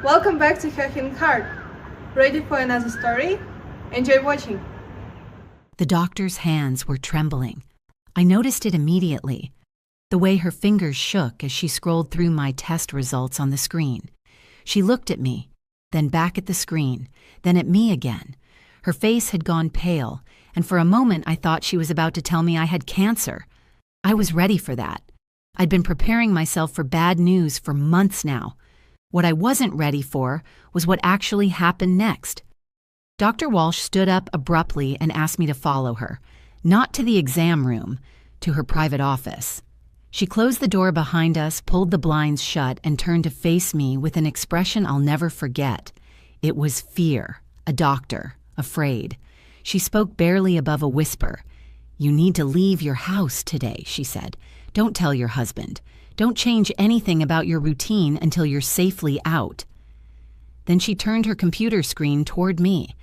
Welcome back to Hacking Heart. Ready for another story? Enjoy watching. The doctor's hands were trembling. I noticed it immediately, the way her fingers shook as she scrolled through my test results on the screen. She looked at me, then back at the screen, then at me again. Her face had gone pale, and for a moment I thought she was about to tell me I had cancer. I was ready for that. I'd been preparing myself for bad news for months now. What I wasn't ready for was what actually happened next. Dr. Walsh stood up abruptly and asked me to follow her, not to the exam room, to her private office. She closed the door behind us, pulled the blinds shut, and turned to face me with an expression I'll never forget. It was fear, a doctor, afraid. She spoke barely above a whisper. "You need to leave your house today," she said. "Don't tell your husband. Don't change anything about your routine until you're safely out." Then she turned her computer screen toward me,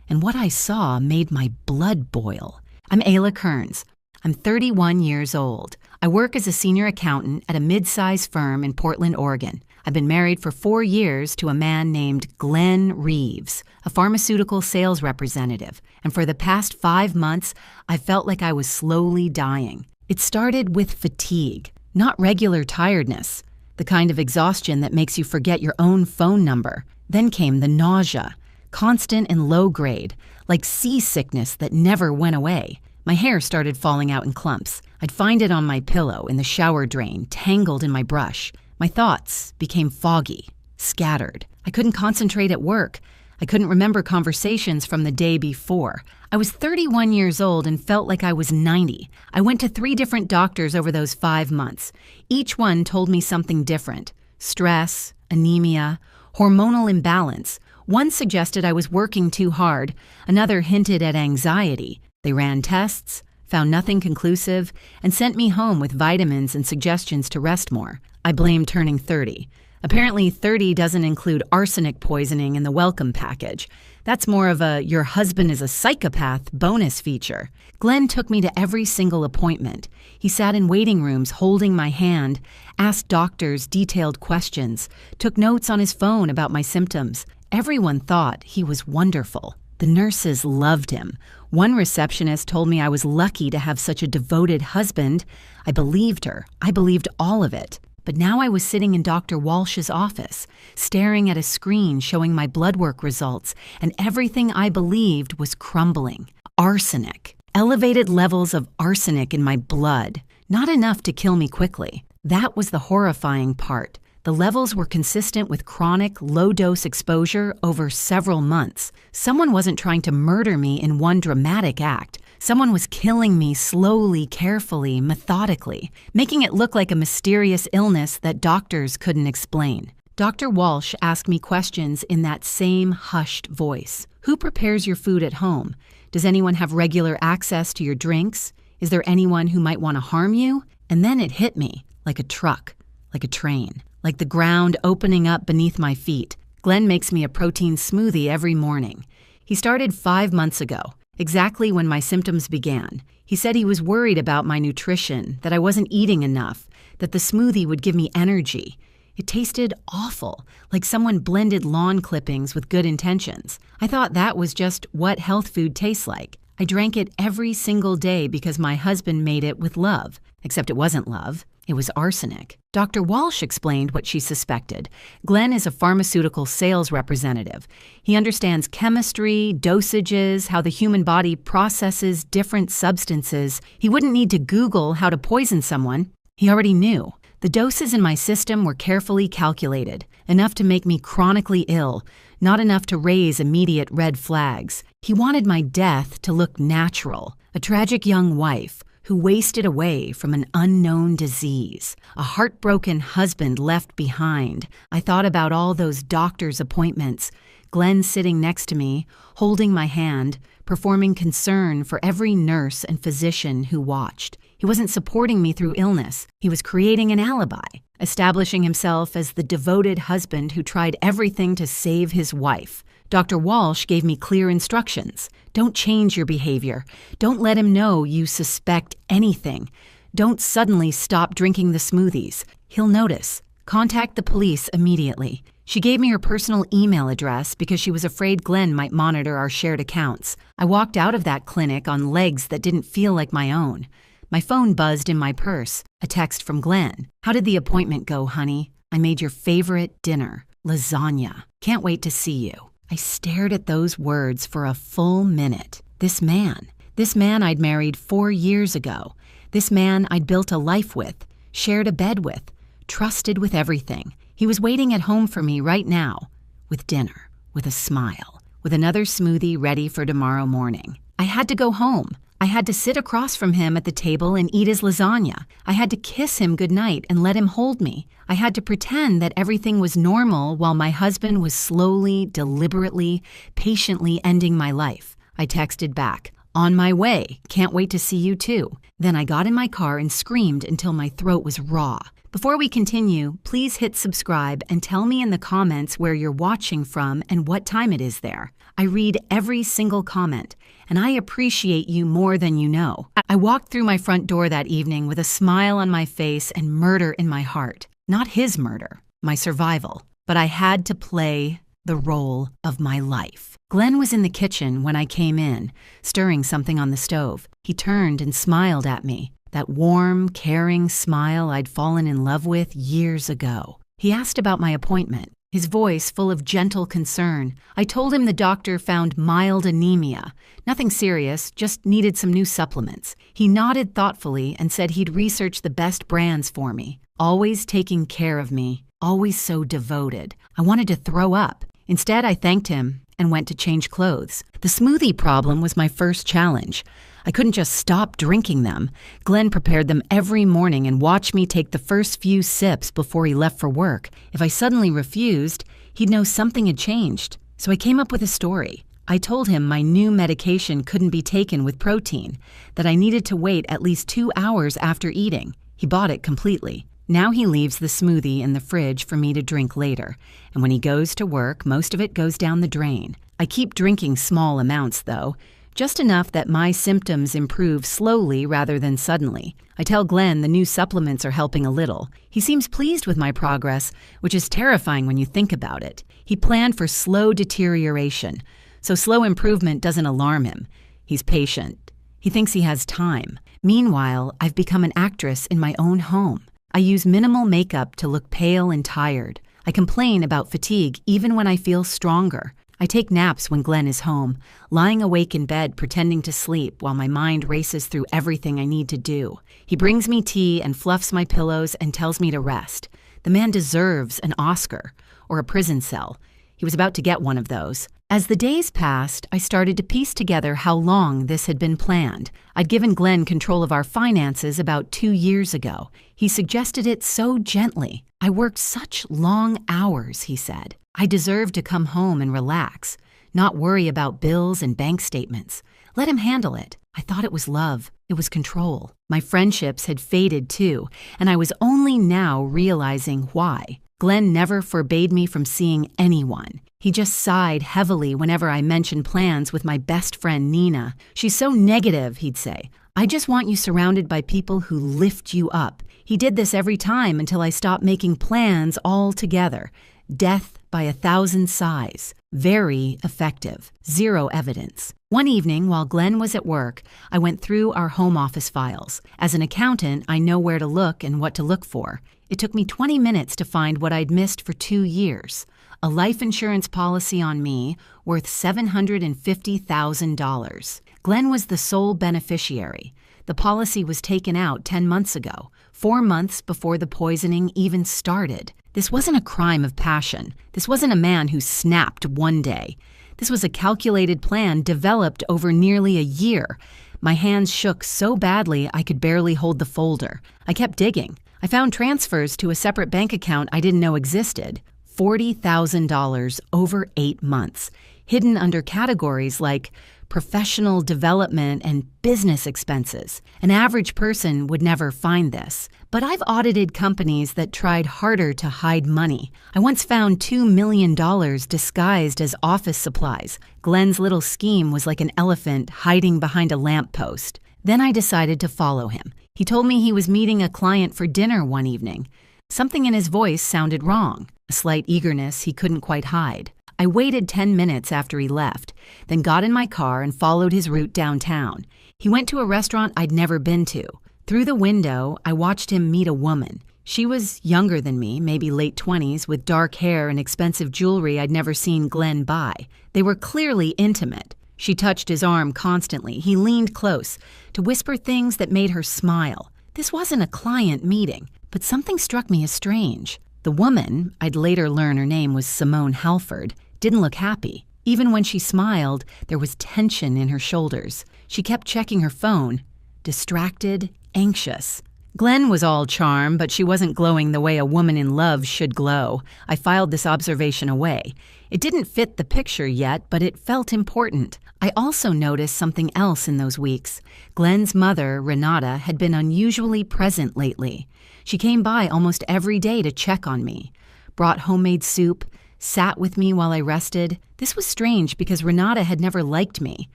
and what I saw made my blood boil. I'm Ayla Kearns. I'm 31 years old. I work as a senior accountant at a mid-size firm in Portland, Oregon. I've been married for 4 years to a man named Glenn Reeves, a pharmaceutical sales representative, and for the past 5 months, I felt like I was slowly dying. It started with fatigue. Not regular tiredness, the kind of exhaustion that makes you forget your own phone number. Then came the nausea, constant and low grade, like seasickness that never went away. My hair started falling out in clumps. I'd find it on my pillow, in the shower drain, tangled in my brush. My thoughts became foggy, scattered. I couldn't concentrate at work. I couldn't remember conversations from the day before. I was 31 years old and felt like I was 90. I went to 3 different doctors over those 5 months. Each one told me something different. Stress, anemia, hormonal imbalance. One suggested I was working too hard. Another hinted at anxiety. They ran tests, found nothing conclusive, and sent me home with vitamins and suggestions to rest more. I blamed turning 30. Apparently, 30 doesn't include arsenic poisoning in the welcome package. That's more of a "your husband is a psychopath" bonus feature. Glenn took me to every single appointment. He sat in waiting rooms holding my hand, asked doctors detailed questions, took notes on his phone about my symptoms. Everyone thought he was wonderful. The nurses loved him. One receptionist told me I was lucky to have such a devoted husband. I believed her. I believed all of it. But now I was sitting in Dr. Walsh's office, staring at a screen showing my bloodwork results, and everything I believed was crumbling. Arsenic. Elevated levels of arsenic in my blood. Not enough to kill me quickly. That was the horrifying part. The levels were consistent with chronic, low-dose exposure over several months. Someone wasn't trying to murder me in one dramatic act. Someone was killing me slowly, carefully, methodically, making it look like a mysterious illness that doctors couldn't explain. Dr. Walsh asked me questions in that same hushed voice. Who prepares your food at home? Does anyone have regular access to your drinks? Is there anyone who might want to harm you? And then it hit me, like a truck, like a train, like the ground opening up beneath my feet. Glenn makes me a protein smoothie every morning. He started 5 months ago. Exactly when my symptoms began. He said he was worried about my nutrition, that I wasn't eating enough, that the smoothie would give me energy. It tasted awful, like someone blended lawn clippings with good intentions. I thought that was just what health food tastes like. I drank it every single day because my husband made it with love. Except it wasn't love. It was arsenic. Dr. Walsh explained what she suspected. Glenn is a pharmaceutical sales representative. He understands chemistry, dosages, how the human body processes different substances. He wouldn't need to Google how to poison someone. He already knew. The doses in my system were carefully calculated, enough to make me chronically ill, not enough to raise immediate red flags. He wanted my death to look natural, a tragic young wife who wasted away from an unknown disease, a heartbroken husband left behind. I thought about all those doctor's appointments, Glenn sitting next to me, holding my hand, performing concern for every nurse and physician who watched. He wasn't supporting me through illness. He was creating an alibi, establishing himself as the devoted husband who tried everything to save his wife. Dr. Walsh gave me clear instructions. Don't change your behavior. Don't let him know you suspect anything. Don't suddenly stop drinking the smoothies. He'll notice. Contact the police immediately. She gave me her personal email address because she was afraid Glenn might monitor our shared accounts. I walked out of that clinic on legs that didn't feel like my own. My phone buzzed in my purse, a text from Glenn. "How did the appointment go, honey? I made your favorite dinner, lasagna. Can't wait to see you." I stared at those words for a full minute. This man I'd married 4 years ago. This man I'd built a life with, shared a bed with, trusted with everything. He was waiting at home for me right now, with dinner, with a smile, with another smoothie ready for tomorrow morning. I had to go home. I had to sit across from him at the table and eat his lasagna. I had to kiss him goodnight and let him hold me. I had to pretend that everything was normal while my husband was slowly, deliberately, patiently ending my life. I texted back, "On my way. Can't wait to see you too." Then I got in my car and screamed until my throat was raw. Before we continue, please hit subscribe and tell me in the comments where you're watching from and what time it is there. I read every single comment, and I appreciate you more than you know. I walked through my front door that evening with a smile on my face and murder in my heart. Not his murder, my survival. But I had to play the role of my life. Glenn was in the kitchen when I came in, stirring something on the stove. He turned and smiled at me. That warm, caring smile I'd fallen in love with years ago. He asked about my appointment, his voice full of gentle concern. I told him the doctor found mild anemia. Nothing serious, just needed some new supplements. He nodded thoughtfully and said he'd research the best brands for me. Always taking care of me, always so devoted. I wanted to throw up. Instead, I thanked him and went to change clothes. The smoothie problem was my first challenge. I couldn't just stop drinking them. Glenn prepared them every morning and watched me take the first few sips before he left for work. If I suddenly refused, he'd know something had changed. So I came up with a story. I told him my new medication couldn't be taken with protein, that I needed to wait at least 2 hours after eating. He bought it completely. Now he leaves the smoothie in the fridge for me to drink later, and when he goes to work, most of it goes down the drain. I keep drinking small amounts, though, just enough that my symptoms improve slowly rather than suddenly. I tell Glenn the new supplements are helping a little. He seems pleased with my progress, which is terrifying when you think about it. He planned for slow deterioration, so slow improvement doesn't alarm him. He's patient. He thinks he has time. Meanwhile, I've become an actress in my own home. I use minimal makeup to look pale and tired. I complain about fatigue even when I feel stronger. I take naps when Glenn is home, lying awake in bed pretending to sleep while my mind races through everything I need to do. He brings me tea and fluffs my pillows and tells me to rest. The man deserves an Oscar or a prison cell. He was about to get one of those. As the days passed, I started to piece together how long this had been planned. I'd given Glenn control of our finances about 2 years ago. He suggested it so gently. "I worked such long hours," he said. "I deserve to come home and relax, not worry about bills and bank statements. Let him handle it." I thought it was love. It was control. My friendships had faded too, and I was only now realizing why. Glenn never forbade me from seeing anyone. He just sighed heavily whenever I mentioned plans with my best friend Nina. "She's so negative," he'd say. "I just want you surrounded by people who lift you up." He did this every time until I stopped making plans altogether. Death by 1,000 sighs. Very effective. Zero evidence. One evening, while Glenn was at work, I went through our home office files. As an accountant, I know where to look and what to look for. It took me 20 minutes to find what I'd missed for 2 years. A life insurance policy on me worth $750,000. Glenn was the sole beneficiary. The policy was taken out 10 months ago, 4 months before the poisoning even started. This wasn't a crime of passion. This wasn't a man who snapped one day. This was a calculated plan developed over nearly a year. My hands shook so badly I could barely hold the folder. I kept digging. I found transfers to a separate bank account I didn't know existed. $40,000 over 8 months, hidden under categories like professional development and business expenses. An average person would never find this. But I've audited companies that tried harder to hide money. I once found $2 million disguised as office supplies. Glenn's little scheme was like an elephant hiding behind a lamppost. Then I decided to follow him. He told me he was meeting a client for dinner one evening. Something in his voice sounded wrong, a slight eagerness he couldn't quite hide. I waited 10 minutes after he left, then got in my car and followed his route downtown. He went to a restaurant I'd never been to. Through the window, I watched him meet a woman. She was younger than me, maybe late 20s, with dark hair and expensive jewelry I'd never seen Glenn buy. They were clearly intimate. She touched his arm constantly. He leaned close to whisper things that made her smile. This wasn't a client meeting, but something struck me as strange. The woman, I'd later learn her name was Simone Halford, didn't look happy. Even when she smiled, there was tension in her shoulders. She kept checking her phone, distracted, anxious. Glenn was all charm, but she wasn't glowing the way a woman in love should glow. I filed this observation away. It didn't fit the picture yet, but it felt important. I also noticed something else in those weeks. Glenn's mother, Renata, had been unusually present lately. She came by almost every day to check on me, brought homemade soup, sat with me while I rested. This was strange because Renata had never liked me.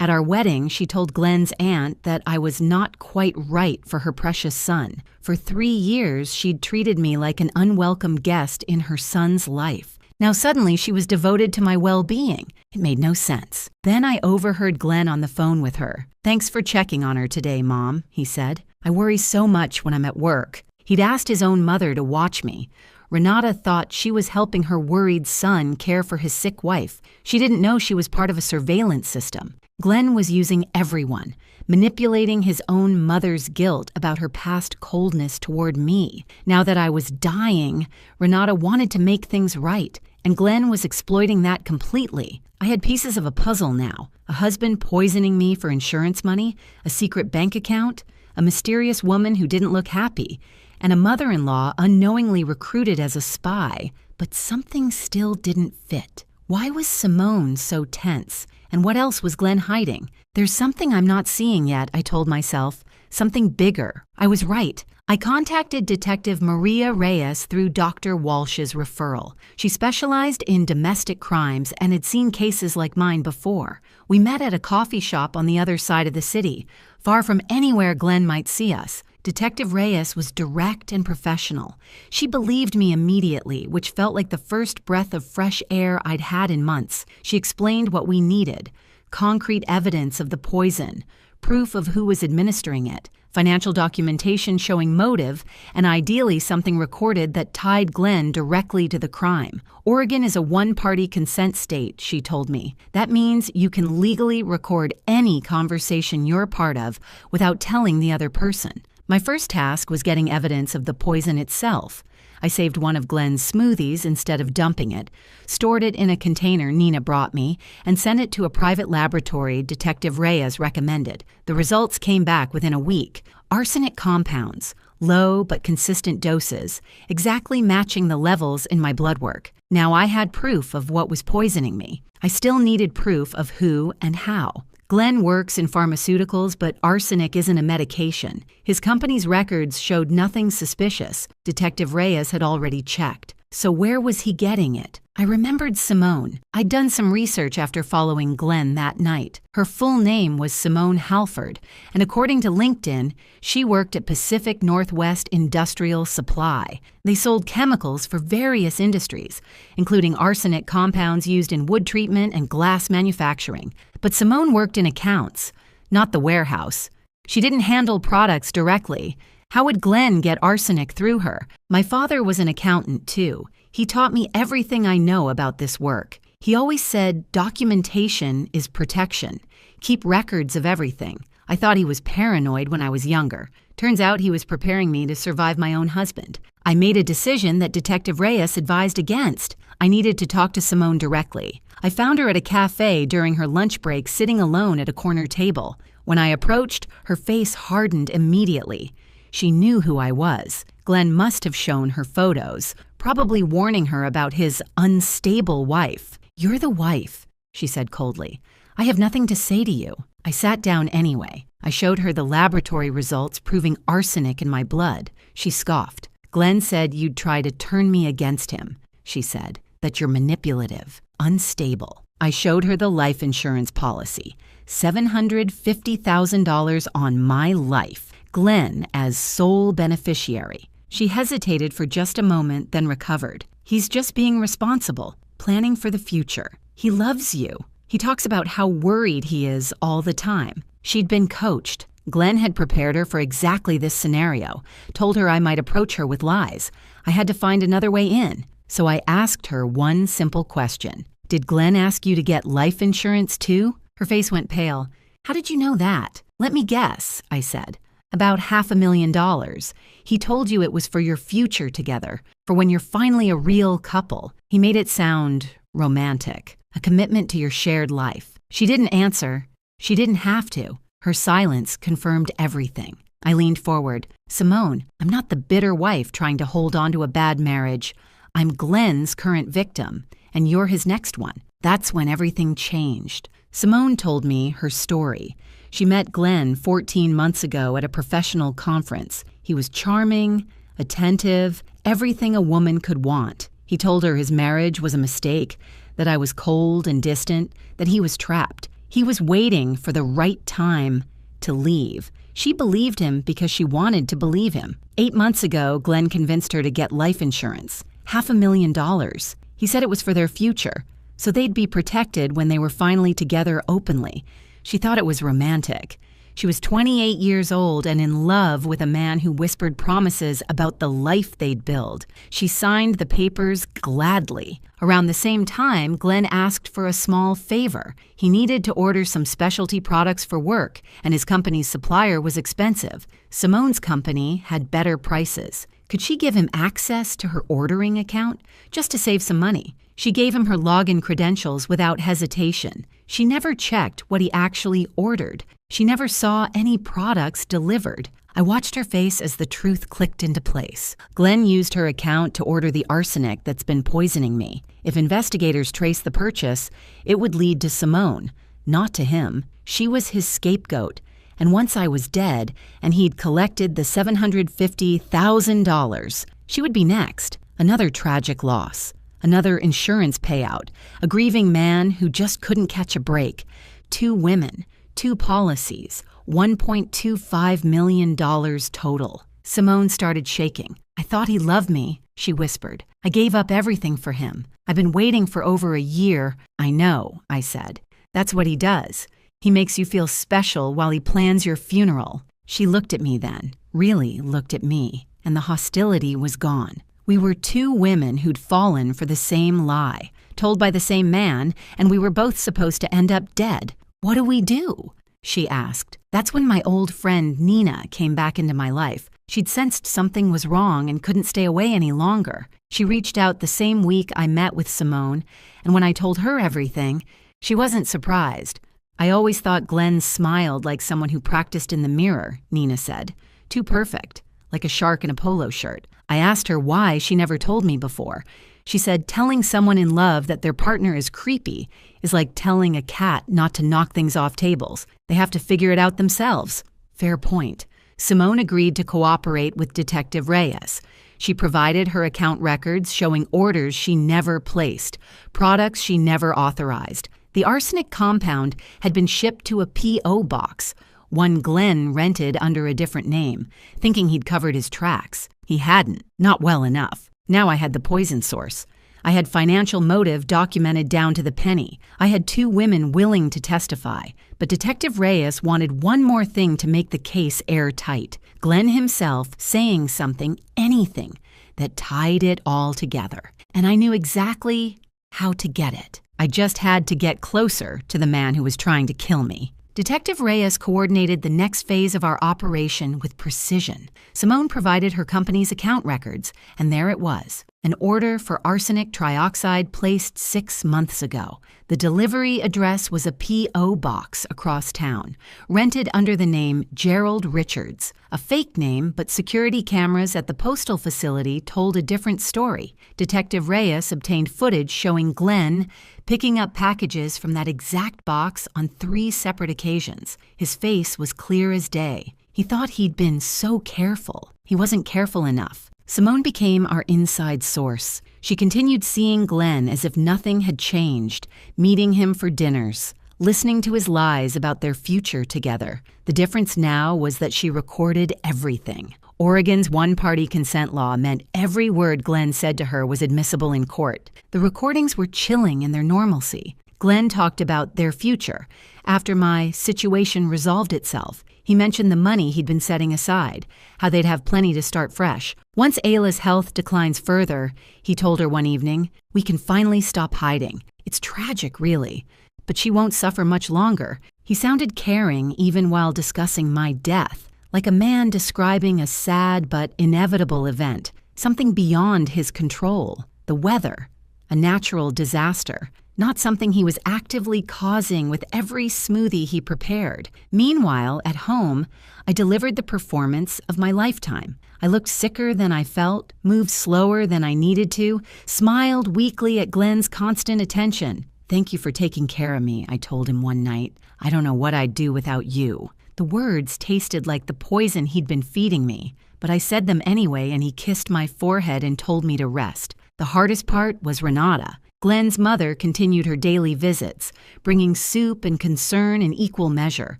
At our wedding, she told Glenn's aunt that I was not quite right for her precious son. For 3 years, she'd treated me like an unwelcome guest in her son's life. Now suddenly she was devoted to my well-being. It made no sense. Then I overheard Glenn on the phone with her. "Thanks for checking on her today, Mom," he said. "I worry so much when I'm at work." He'd asked his own mother to watch me. Renata thought she was helping her worried son care for his sick wife. She didn't know she was part of a surveillance system. Glenn was using everyone, manipulating his own mother's guilt about her past coldness toward me. Now that I was dying, Renata wanted to make things right, and Glenn was exploiting that completely. I had pieces of a puzzle now. A husband poisoning me for insurance money, a secret bank account, a mysterious woman who didn't look happy, and a mother-in-law unknowingly recruited as a spy. But something still didn't fit. Why was Simone so tense? And what else was Glenn hiding? "There's something I'm not seeing yet," I told myself. "Something bigger." I was right. I contacted Detective Maria Reyes through Dr. Walsh's referral. She specialized in domestic crimes and had seen cases like mine before. We met at a coffee shop on the other side of the city, far from anywhere Glenn might see us. Detective Reyes was direct and professional. She believed me immediately, which felt like the first breath of fresh air I'd had in months. She explained what we needed: concrete evidence of the poison, proof of who was administering it, financial documentation showing motive, and ideally something recorded that tied Glenn directly to the crime. Oregon is a one-party consent state, she told me. That means you can legally record any conversation you're a part of without telling the other person. My first task was getting evidence of the poison itself. I saved one of Glenn's smoothies instead of dumping it, stored it in a container Nina brought me, and sent it to a private laboratory Detective Reyes recommended. The results came back within a week. Arsenic compounds, low but consistent doses, exactly matching the levels in my blood work. Now I had proof of what was poisoning me. I still needed proof of who and how. Glenn works in pharmaceuticals, but arsenic isn't a medication. His company's records showed nothing suspicious. Detective Reyes had already checked. So where was he getting it? I remembered Simone. I'd done some research after following Glenn that night. Her full name was Simone Halford, and according to LinkedIn, she worked at Pacific Northwest Industrial Supply. They sold chemicals for various industries, including arsenic compounds used in wood treatment and glass manufacturing. But Simone worked in accounts, not the warehouse. She didn't handle products directly. How would Glenn get arsenic through her? My father was an accountant, too. He taught me everything I know about this work. He always said documentation is protection. Keep records of everything. I thought he was paranoid when I was younger. Turns out he was preparing me to survive my own husband. I made a decision that Detective Reyes advised against. I needed to talk to Simone directly. I found her at a cafe during her lunch break, sitting alone at a corner table. When I approached, her face hardened immediately. She knew who I was. Glenn must have shown her photos, probably warning her about his unstable wife. "You're the wife," she said coldly. "I have nothing to say to you." I sat down anyway. I showed her the laboratory results proving arsenic in my blood. She scoffed. "Glenn said you'd try to turn me against him," she said, "that you're manipulative, unstable." I showed her the life insurance policy, $750,000 on my life. Glenn as sole beneficiary. She hesitated for just a moment, then recovered. He's just being responsible, planning for the future. He loves you. He talks about how worried he is all the time. She'd been coached. Glenn had prepared her for exactly this scenario, told her I might approach her with lies. I had to find another way in. So I asked her one simple question. Did Glenn ask you to get life insurance too? Her face went pale. How did you know that? Let me guess, I said. About $500,000. He told you it was for your future together, for when you're finally a real couple. He made it sound romantic, a commitment to your shared life. She didn't answer. She didn't have to. Her silence confirmed everything. I leaned forward. Simone, I'm not the bitter wife trying to hold on to a bad marriage. I'm Glenn's current victim, and you're his next one. That's when everything changed. Simone told me her story. She met Glenn 14 months ago at a professional conference. He was charming, attentive, everything a woman could want. He told her his marriage was a mistake, that I was cold and distant, that he was trapped. He was waiting for the right time to leave. She believed him because she wanted to believe him. 8 months ago, Glenn convinced her to get life insurance. $500,000. He said it was for their future, so they'd be protected when they were finally together openly. She thought it was romantic. She was 28 years old and in love with a man who whispered promises about the life they'd build. She signed the papers gladly. Around the same time, Glenn asked for a small favor. He needed to order some specialty products for work, and his company's supplier was expensive. Simone's company had better prices. Could she give him access to her ordering account, just to save some money? She gave him her login credentials without hesitation. She never checked what he actually ordered. She never saw any products delivered. I watched her face as the truth clicked into place. Glenn used her account to order the arsenic that's been poisoning me. If investigators traced the purchase, it would lead to Simone, not to him. She was his scapegoat. And once I was dead, and he'd collected the $750,000, she would be next. Another tragic loss. Another insurance payout. A grieving man who just couldn't catch a break. 2 women. 2 policies. $1.25 million total. Simone started shaking. I thought he loved me, she whispered. I gave up everything for him. I've been waiting for over a year. I know, I said. That's what he does. He makes you feel special while he plans your funeral. She looked at me then, really looked at me, and the hostility was gone. We were 2 women who'd fallen for the same lie, told by the same man, and we were both supposed to end up dead. What do we do? She asked. That's when my old friend Nina came back into my life. She'd sensed something was wrong and couldn't stay away any longer. She reached out the same week I met with Simone, and when I told her everything, she wasn't surprised. I always thought Glenn smiled like someone who practiced in the mirror, Nina said. Too perfect, like a shark in a polo shirt. I asked her why she never told me before. She said telling someone in love that their partner is creepy is like telling a cat not to knock things off tables. They have to figure it out themselves. Fair point. Simone agreed to cooperate with Detective Reyes. She provided her account records showing orders she never placed, products she never authorized. The arsenic compound had been shipped to a P.O. box, one Glenn rented under a different name, thinking he'd covered his tracks. He hadn't, not well enough. Now I had the poison source. I had financial motive documented down to the penny. I had 2 women willing to testify. But Detective Reyes wanted one more thing to make the case airtight. Glenn himself saying something, anything, that tied it all together. And I knew exactly how to get it. I just had to get closer to the man who was trying to kill me. Detective Reyes coordinated the next phase of our operation with precision. Simone provided her company's account records, and there it was, an order for arsenic trioxide placed 6 months ago. The delivery address was a P.O. box across town, rented under the name Gerald Richards, a fake name, but security cameras at the postal facility told a different story. Detective Reyes obtained footage showing Glenn picking up packages from that exact box on 3 separate occasions. His face was clear as day. He thought he'd been so careful. He wasn't careful enough. Simone became our inside source. She continued seeing Glenn as if nothing had changed, meeting him for dinners, listening to his lies about their future together. The difference now was that she recorded everything. Oregon's one-party consent law meant every word Glenn said to her was admissible in court. The recordings were chilling in their normalcy. Glenn talked about their future. After my situation resolved itself, he mentioned the money he'd been setting aside, how they'd have plenty to start fresh. Once Ayla's health declines further, he told her one evening, we can finally stop hiding. It's tragic, really, but she won't suffer much longer. He sounded caring even while discussing my death, like a man describing a sad but inevitable event, something beyond his control, the weather, a natural disaster, not something he was actively causing with every smoothie he prepared. Meanwhile, at home, I delivered the performance of my lifetime. I looked sicker than I felt, moved slower than I needed to, smiled weakly at Glenn's constant attention. Thank you for taking care of me, I told him one night. I don't know what I'd do without you. The words tasted like the poison he'd been feeding me, but I said them anyway, and he kissed my forehead and told me to rest. The hardest part was Renata. Glenn's mother continued her daily visits, bringing soup and concern in equal measure.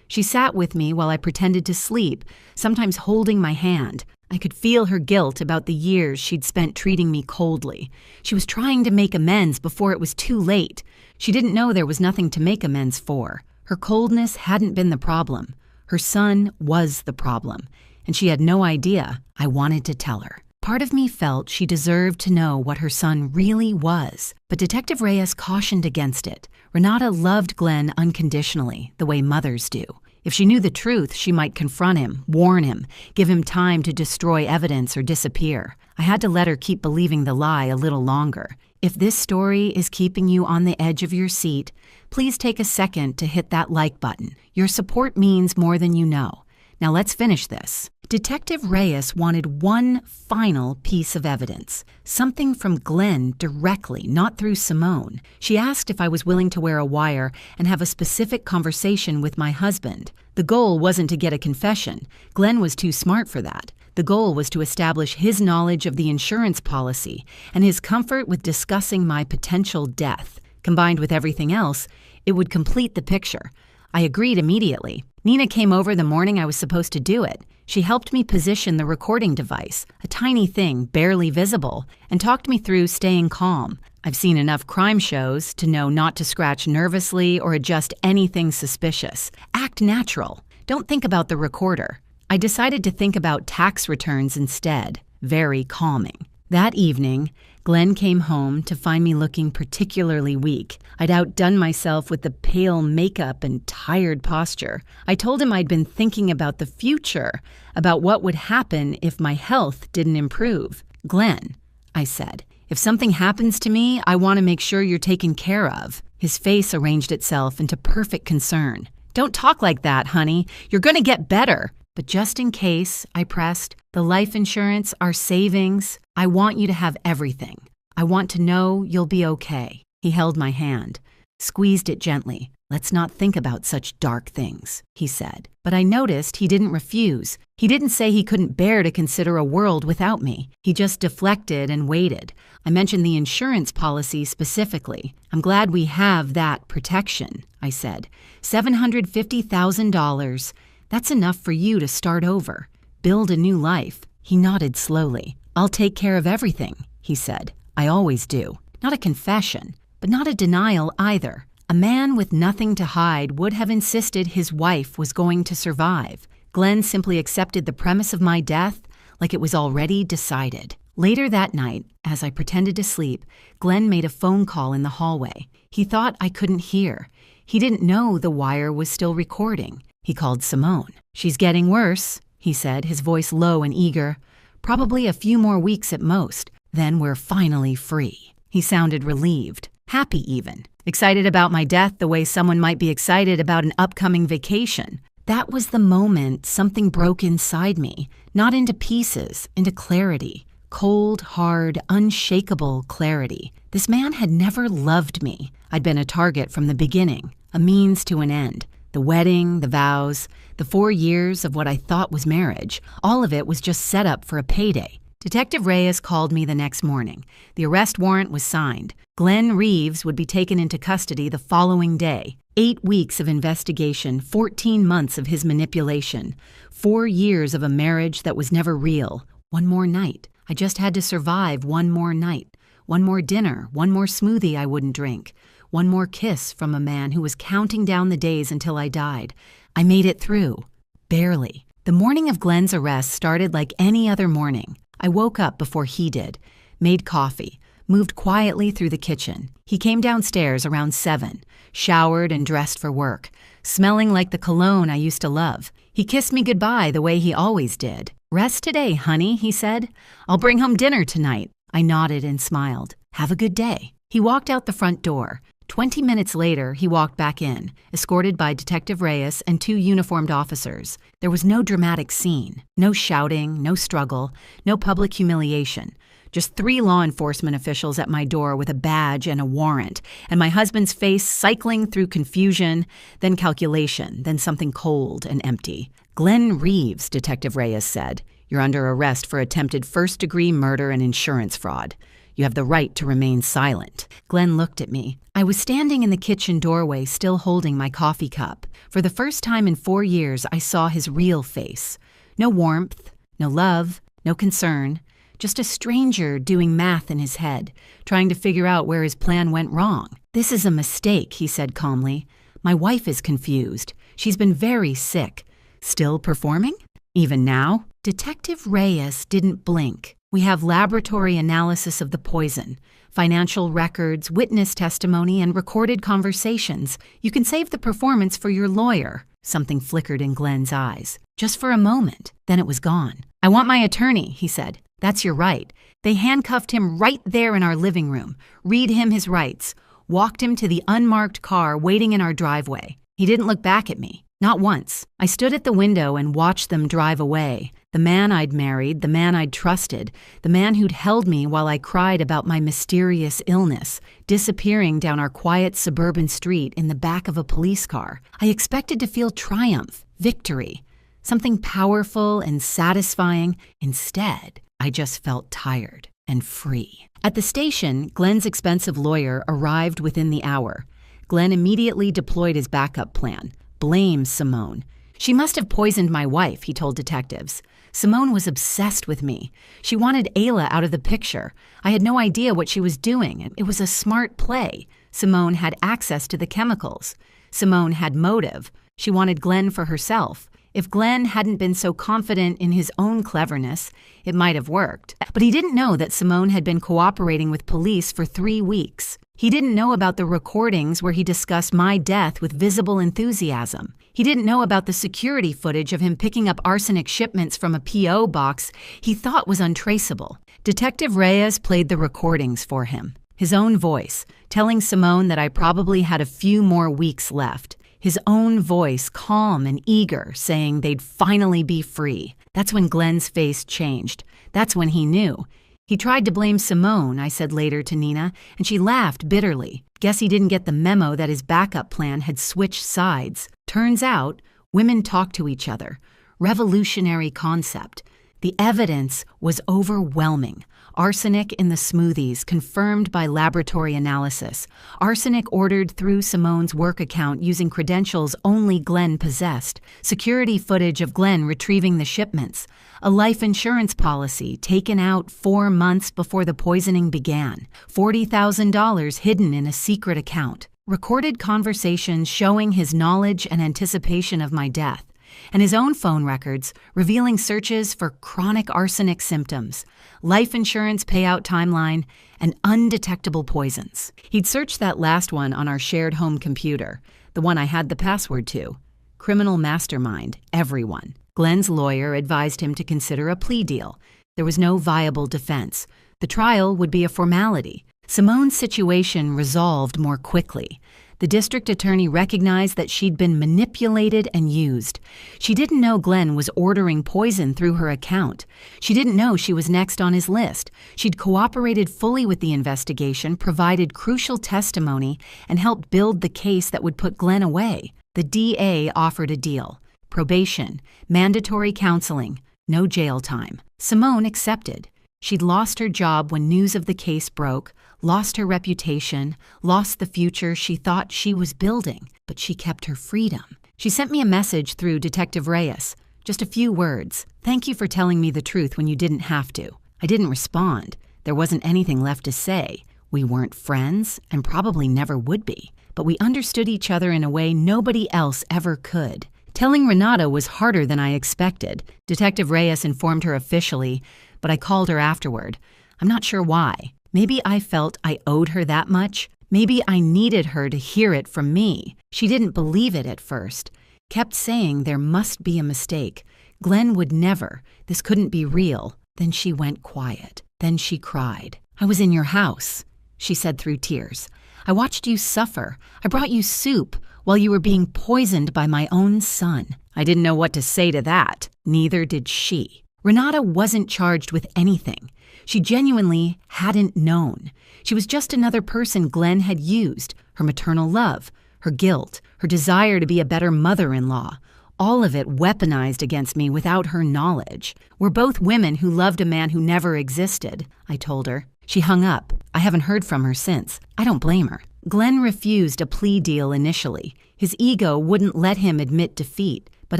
She sat with me while I pretended to sleep, sometimes holding my hand. I could feel her guilt about the years she'd spent treating me coldly. She was trying to make amends before it was too late. She didn't know there was nothing to make amends for. Her coldness hadn't been the problem. Her son was the problem, and she had no idea. I wanted to tell her. Part of me felt she deserved to know what her son really was, but Detective Reyes cautioned against it. Renata loved Glenn unconditionally, the way mothers do. If she knew the truth, she might confront him, warn him, give him time to destroy evidence or disappear. I had to let her keep believing the lie a little longer. If this story is keeping you on the edge of your seat, please take a second to hit that like button. Your support means more than you know. Now let's finish this. Detective Reyes wanted one final piece of evidence, something from Glenn directly, not through Simone. She asked if I was willing to wear a wire and have a specific conversation with my husband. The goal wasn't to get a confession. Glenn was too smart for that. The goal was to establish his knowledge of the insurance policy and his comfort with discussing my potential death. Combined with everything else, it would complete the picture. I agreed immediately. Nina came over the morning I was supposed to do it. She helped me position the recording device, a tiny thing barely visible, and talked me through staying calm. I've seen enough crime shows to know not to scratch nervously or adjust anything suspicious. Act natural. Don't think about the recorder. I decided to think about tax returns instead. Very calming. That evening, Glenn came home to find me looking particularly weak. I'd outdone myself with the pale makeup and tired posture. I told him I'd been thinking about the future, about what would happen if my health didn't improve. Glenn, I said, if something happens to me, I want to make sure you're taken care of. His face arranged itself into perfect concern. Don't talk like that, honey. You're going to get better. But just in case, I pressed, the life insurance, our savings, I want you to have everything. I want to know you'll be okay. He held my hand, squeezed it gently. Let's not think about such dark things, he said. But I noticed he didn't refuse. He didn't say he couldn't bear to consider a world without me. He just deflected and waited. I mentioned the insurance policy specifically. I'm glad we have that protection, I said. $750,000. That's enough for you to start over, build a new life. He nodded slowly. I'll take care of everything, he said. I always do. Not a confession, but not a denial either. A man with nothing to hide would have insisted his wife was going to survive. Glenn simply accepted the premise of my death like it was already decided. Later that night, as I pretended to sleep, Glenn made a phone call in the hallway. He thought I couldn't hear. He didn't know the wire was still recording. He called Simone. She's getting worse, he said, his voice low and eager. Probably a few more weeks at most. Then we're finally free. He sounded relieved, happy even, excited about my death the way someone might be excited about an upcoming vacation. That was the moment something broke inside me, not into pieces, into clarity. Cold, hard, unshakable clarity. This man had never loved me. I'd been a target from the beginning, a means to an end. The wedding, the vows, the 4 years of what I thought was marriage, all of it was just set up for a payday. Detective Reyes called me the next morning. The arrest warrant was signed. Glenn Reeves would be taken into custody the following day. 8 weeks of investigation, 14 months of his manipulation, 4 years of a marriage that was never real. One more night. I just had to survive one more night. One more dinner, one more smoothie I wouldn't drink. One more kiss from a man who was counting down the days until I died. I made it through. Barely. The morning of Glenn's arrest started like any other morning. I woke up before he did, made coffee, moved quietly through the kitchen. He came downstairs around 7, showered and dressed for work, smelling like the cologne I used to love. He kissed me goodbye the way he always did. "Rest today, honey," he said. "I'll bring home dinner tonight." I nodded and smiled. "Have a good day." He walked out the front door. 20 minutes later, he walked back in, escorted by Detective Reyes and 2 uniformed officers. There was no dramatic scene, no shouting, no struggle, no public humiliation. Just 3 law enforcement officials at my door with a badge and a warrant, and my husband's face cycling through confusion, then calculation, then something cold and empty. "Glenn Reeves," Detective Reyes said. "You're under arrest for attempted first-degree murder and insurance fraud. You have the right to remain silent." Glenn looked at me. I was standing in the kitchen doorway, still holding my coffee cup. For the first time in 4 years, I saw his real face. No warmth, no love, no concern. Just a stranger doing math in his head, trying to figure out where his plan went wrong. "This is a mistake," he said calmly. "My wife is confused. She's been very sick. Still performing? Even now?" Detective Reyes didn't blink. "We have laboratory analysis of the poison, financial records, witness testimony, and recorded conversations. You can save the performance for your lawyer." Something flickered in Glenn's eyes. Just for a moment, then it was gone. "I want my attorney," he said. "That's your right." They handcuffed him right there in our living room, read him his rights, walked him to the unmarked car waiting in our driveway. He didn't look back at me. Not once. I stood at the window and watched them drive away. The man I'd married, the man I'd trusted, the man who'd held me while I cried about my mysterious illness, disappearing down our quiet suburban street in the back of a police car. I expected to feel triumph, victory, something powerful and satisfying. Instead, I just felt tired and free. At the station, Glenn's expensive lawyer arrived within the hour. Glenn immediately deployed his backup plan. Blame Simone. "She must have poisoned my wife," he told detectives. "Simone was obsessed with me. She wanted Ayla out of the picture. I had no idea what she was doing. It was a smart play. Simone had access to the chemicals. Simone had motive. She wanted Glenn for herself. If Glenn hadn't been so confident in his own cleverness, it might have worked. But he didn't know that Simone had been cooperating with police for 3 weeks. He didn't know about the recordings where he discussed my death with visible enthusiasm. He didn't know about the security footage of him picking up arsenic shipments from a P.O. box he thought was untraceable. Detective Reyes played the recordings for him. His own voice, telling Simone that I probably had a few more weeks left. His own voice, calm and eager, saying they'd finally be free. That's when Glenn's face changed. That's when he knew. He tried to blame Simone, I said later to Nina, and she laughed bitterly. Guess he didn't get the memo that his backup plan had switched sides. Turns out, women talk to each other. Revolutionary concept. The evidence was overwhelming. Arsenic in the smoothies, confirmed by laboratory analysis. Arsenic ordered through Simone's work account using credentials only Glenn possessed. Security footage of Glenn retrieving the shipments. A life insurance policy taken out 4 months before the poisoning began. $40,000 hidden in a secret account. Recorded conversations showing his knowledge and anticipation of my death. And his own phone records revealing searches for chronic arsenic symptoms, life insurance payout timeline, and undetectable poisons. He'd searched that last one on our shared home computer, the one I had the password to. Criminal mastermind, everyone. Glenn's lawyer advised him to consider a plea deal. There was no viable defense. The trial would be a formality. Simone's situation resolved more quickly. The district attorney recognized that she'd been manipulated and used. She didn't know Glenn was ordering poison through her account. She didn't know she was next on his list. She'd cooperated fully with the investigation, provided crucial testimony, and helped build the case that would put Glenn away. The DA offered a deal. Probation, mandatory counseling, no jail time. Simone accepted. She'd lost her job when news of the case broke, lost her reputation, lost the future she thought she was building, but she kept her freedom. She sent me a message through Detective Reyes. Just a few words. "Thank you for telling me the truth when you didn't have to." I didn't respond. There wasn't anything left to say. We weren't friends, and probably never would be. But we understood each other in a way nobody else ever could. Telling Renata was harder than I expected. Detective Reyes informed her officially, but I called her afterward. I'm not sure why. Maybe I felt I owed her that much. Maybe I needed her to hear it from me. She didn't believe it at first. Kept saying there must be a mistake. Glenn would never. This couldn't be real. Then she went quiet. Then she cried. "I was in your house," she said through tears. "I watched you suffer. I brought you soup while you were being poisoned by my own son." I didn't know what to say to that. Neither did she. Renata wasn't charged with anything. She genuinely hadn't known. She was just another person Glenn had used. Her maternal love, her guilt, her desire to be a better mother-in-law. All of it weaponized against me without her knowledge. We're both women who loved a man who never existed, I told her. She hung up. I haven't heard from her since. I don't blame her. Glenn refused a plea deal initially. His ego wouldn't let him admit defeat. But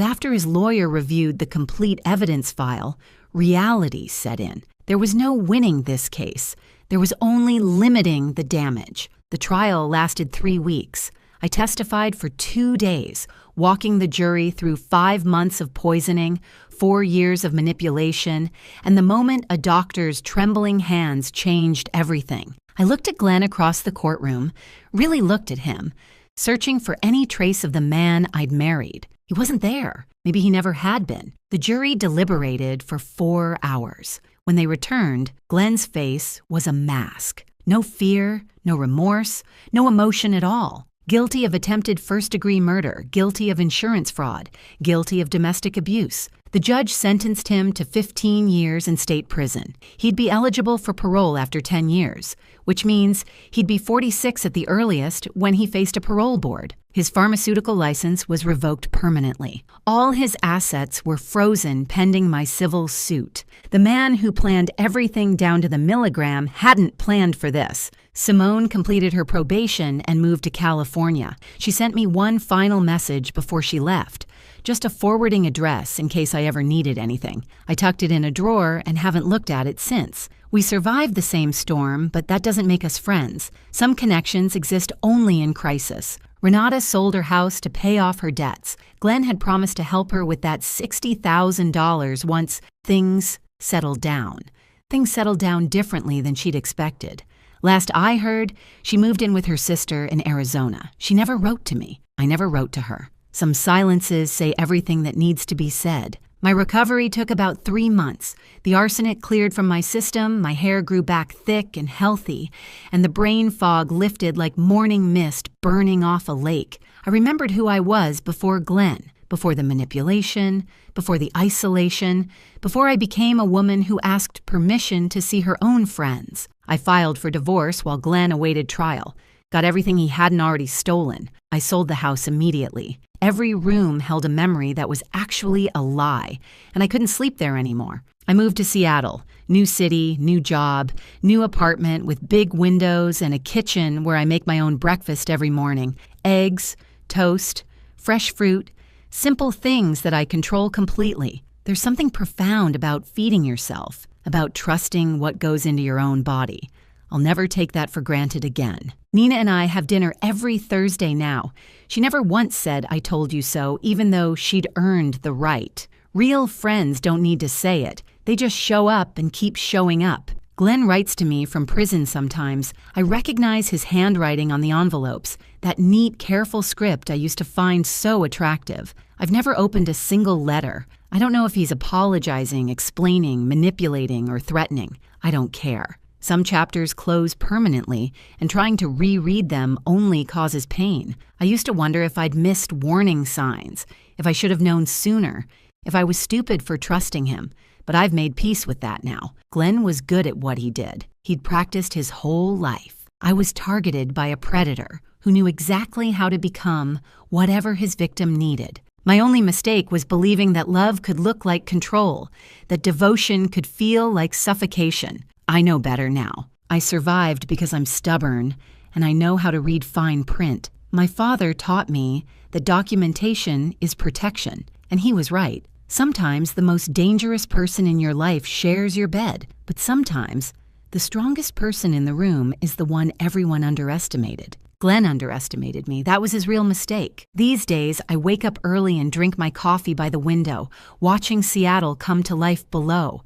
after his lawyer reviewed the complete evidence file, reality set in. There was no winning this case. There was only limiting the damage. The trial lasted 3 weeks. I testified for 2 days, walking the jury through 5 months of poisoning, 4 years of manipulation, and the moment a doctor's trembling hands changed everything. I looked at Glenn across the courtroom, really looked at him, searching for any trace of the man I'd married. He wasn't there. Maybe he never had been. The jury deliberated for 4 hours. When they returned, Glenn's face was a mask. No fear, no remorse, no emotion at all. Guilty of attempted first-degree murder, guilty of insurance fraud, guilty of domestic abuse. The judge sentenced him to 15 years in state prison. He'd be eligible for parole after 10 years, which means he'd be 46 at the earliest when he faced a parole board. His pharmaceutical license was revoked permanently. All his assets were frozen pending my civil suit. The man who planned everything down to the milligram hadn't planned for this. Simone completed her probation and moved to California. She sent me one final message before she left. Just a forwarding address in case I ever needed anything. I tucked it in a drawer and haven't looked at it since. We survived the same storm, but that doesn't make us friends. Some connections exist only in crisis. Renata sold her house to pay off her debts. Glenn had promised to help her with that $60,000 once things settled down. Things settled down differently than she'd expected. Last I heard, she moved in with her sister in Arizona. She never wrote to me. I never wrote to her. Some silences say everything that needs to be said. My recovery took about 3 months. The arsenic cleared from my system, my hair grew back thick and healthy, and the brain fog lifted like morning mist burning off a lake. I remembered who I was before Glenn, before the manipulation, before the isolation, before I became a woman who asked permission to see her own friends. I filed for divorce while Glenn awaited trial. Got everything he hadn't already stolen. I sold the house immediately. Every room held a memory that was actually a lie, and I couldn't sleep there anymore. I moved to Seattle. New city, new job, new apartment with big windows and a kitchen where I make my own breakfast every morning. Eggs, toast, fresh fruit, simple things that I control completely. There's something profound about feeding yourself, about trusting what goes into your own body. I'll never take that for granted again. Nina and I have dinner every Thursday now. She never once said, "I told you so," even though she'd earned the right. Real friends don't need to say it. They just show up and keep showing up. Glenn writes to me from prison sometimes. I recognize his handwriting on the envelopes, that neat, careful script I used to find so attractive. I've never opened a single letter. I don't know if he's apologizing, explaining, manipulating, or threatening. I don't care. Some chapters close permanently, and trying to reread them only causes pain. I used to wonder if I'd missed warning signs, if I should have known sooner, if I was stupid for trusting him. But I've made peace with that now. Glenn was good at what he did. He'd practiced his whole life. I was targeted by a predator who knew exactly how to become whatever his victim needed. My only mistake was believing that love could look like control, that devotion could feel like suffocation. I know better now. I survived because I'm stubborn, and I know how to read fine print. My father taught me that documentation is protection, and he was right. Sometimes the most dangerous person in your life shares your bed, but sometimes the strongest person in the room is the one everyone underestimated. Glenn underestimated me. That was his real mistake. These days, I wake up early and drink my coffee by the window, watching Seattle come to life below.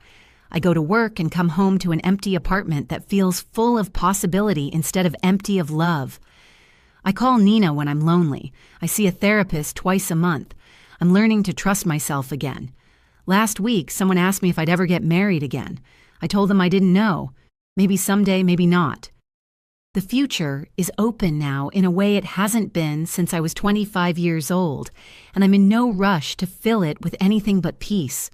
I go to work and come home to an empty apartment that feels full of possibility instead of empty of love. I call Nina when I'm lonely. I see a therapist twice a month. I'm learning to trust myself again. Last week, someone asked me if I'd ever get married again. I told them I didn't know. Maybe someday, maybe not. The future is open now in a way it hasn't been since I was 25 years old, and I'm in no rush to fill it with anything but peace.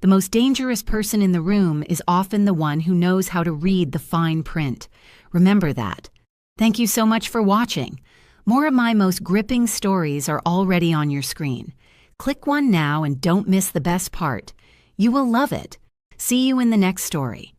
The most dangerous person in the room is often the one who knows how to read the fine print. Remember that. Thank you so much for watching. More of my most gripping stories are already on your screen. Click one now and don't miss the best part. You will love it. See you in the next story.